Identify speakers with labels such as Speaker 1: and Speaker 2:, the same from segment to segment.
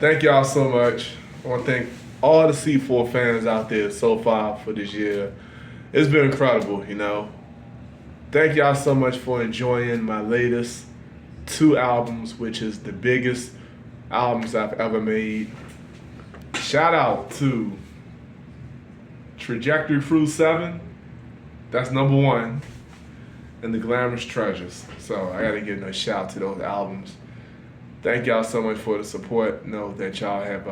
Speaker 1: Thank y'all so much. I want to thank all the C4 fans out there so far for this year. It's been incredible. Thank y'all so much for enjoying my latest two albums, which is the biggest albums I've ever made. Shout out to Trajectory Cruise 7. That's number one. And The Glamorous Treasures. So I gotta give a shout to those albums. Thank y'all so much for the support. Know that y'all have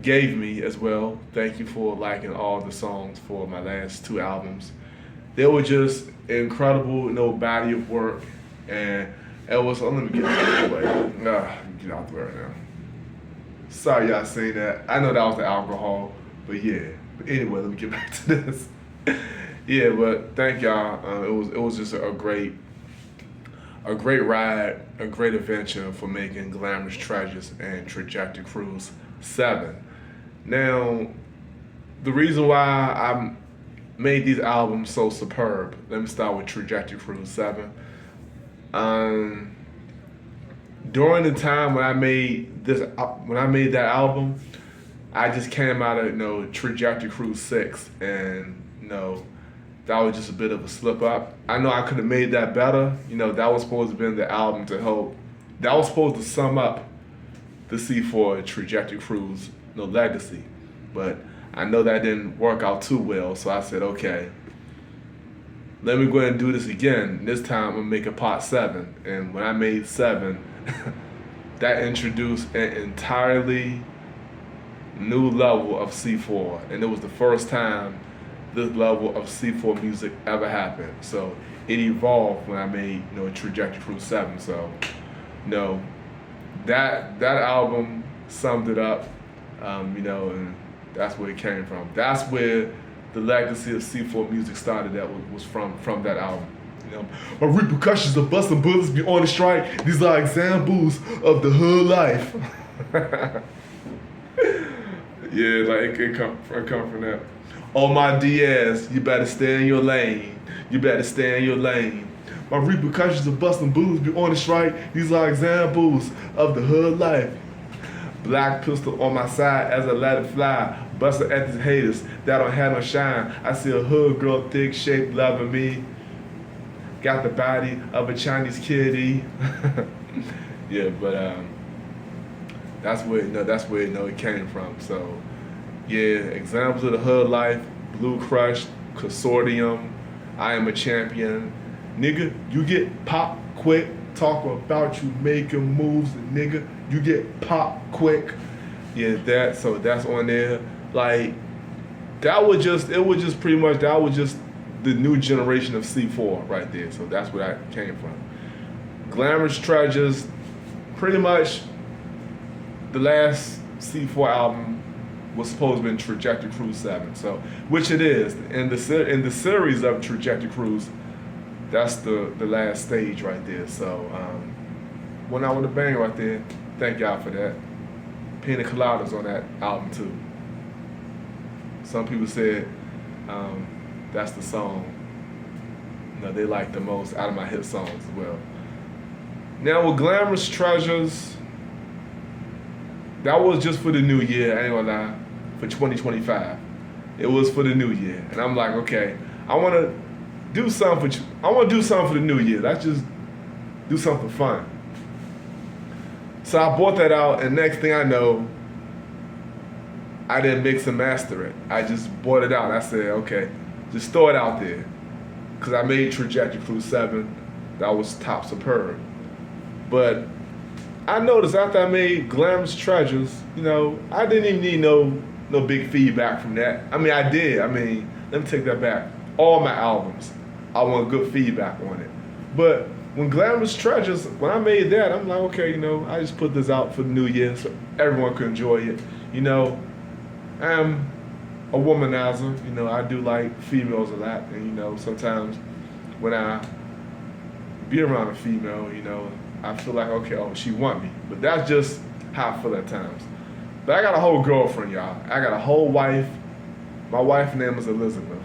Speaker 1: gave me as well. Thank you for liking all the songs for my last two albums. They were just incredible, body of work, and it was. Let me get out of the way. Get out the way right now. Sorry, y'all saying that. I know that was the alcohol, but yeah. But anyway, let me get back to this. Yeah, but thank y'all. It was just a great ride, a great adventure for making Glamorous Treasures and Trajectory Cruise 7. Now, the reason why I made these albums so superb, let me start with Trajectory Cruise 7. During the time when I made that album, I just came out of Trajectory Cruise 6, and that was just a bit of a slip up. I know I could have made that better. That was supposed to have been the album to help. That was supposed to sum up the C4 Trajectory Cruise legacy. But I know that didn't work out too well, so I said, okay, let me go ahead and do this again. This time I'm gonna make a part 7. And when I made 7, that introduced an entirely new level of C4. And it was the first time this level of C4 music ever happened. So it evolved when I made Trajectory Cruise 7. So that album summed it up, and that's where it came from. That's where the legacy of C4 music started. That was from that album. My repercussions of busting bullets be on the strike. These are examples of the hood life. Yeah, like it come from that. Oh my Diaz, you better stay in your lane. You better stay in your lane. My repercussions of busting bullets be on the strike. These are examples of the hood life. Black pistol on my side as I let it fly. Busting at these haters that don't have no shine. I see a hood girl, thick shape, loving me. Got the body of a Chinese kitty. Yeah, but that's where it came from. So yeah, examples of the hood life, Blue Crush, Consortium, I Am a Champion. Nigga, you get popped quick. Talk about you making moves, nigga. You get popped quick. Yeah, that's on there. Like, that was just the new generation of C4 right there. So that's where that came from. Glamorous Treasures, pretty much the last C4 album was supposed to be Trajectory Cruise 7. So, which it is. In the series of Trajectory Cruise, that's the last stage right there. So, went out with a bang right there. Thank y'all for that. Pina Coladas on that album too. Some people said that's the song they like the most out of my hit songs as well. Now with Glamorous Treasures, that was just for the new year, I ain't gonna lie, for 2025. It was for the new year. And I'm like, okay, I wanna do something for the new year. Let's just do something fun. So I bought that out, and next thing I know, I didn't mix and master it. I just bought it out. I said, okay, just throw it out there. Because I made Trajectory Cruise 7. That was top superb. But I noticed after I made Glamorous Treasures, I didn't even need no big feedback from that. I mean, I did. Let me take that back. All my albums, I want good feedback on it. But when Glamorous Treasures, when I made that, I'm like, okay, I just put this out for the new year so everyone could enjoy it. I'm a womanizer. I do like females a lot, and sometimes when I be around a female, I feel like, okay, oh, she want me. But that's just how I feel at times. But I got a whole girlfriend, y'all. I got a whole wife. My wife's name is Elizabeth.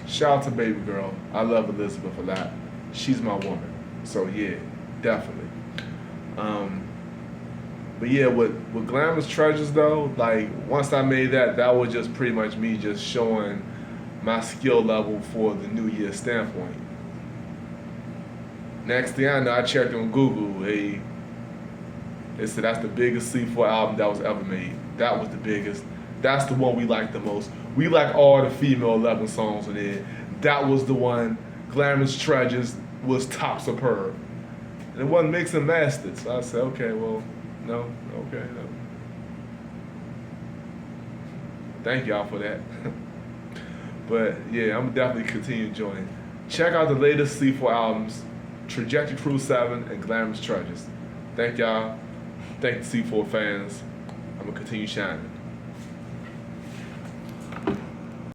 Speaker 1: Shout out to baby girl. I love Elizabeth a lot. She's my woman. So yeah, definitely. But yeah, with Glamorous Treasures though, like once I made that, that was just pretty much me just showing my skill level for the New Year standpoint. Next thing I know, I checked on Google. They said that's the biggest C4 album that was ever made. That was the biggest. That's the one we like the most. We like all the female 11 songs on it. That was the one. Glamorous Treasures was top superb. And it wasn't mixed and mastered. So I said, okay, well, no, okay, no. Thank y'all for that. But yeah, I'm definitely continue enjoying. Check out the latest C4 albums, Trajectory Crew 7 and Glamorous Treasures. Thank y'all. Thank the C4 fans. I'm gonna continue shining.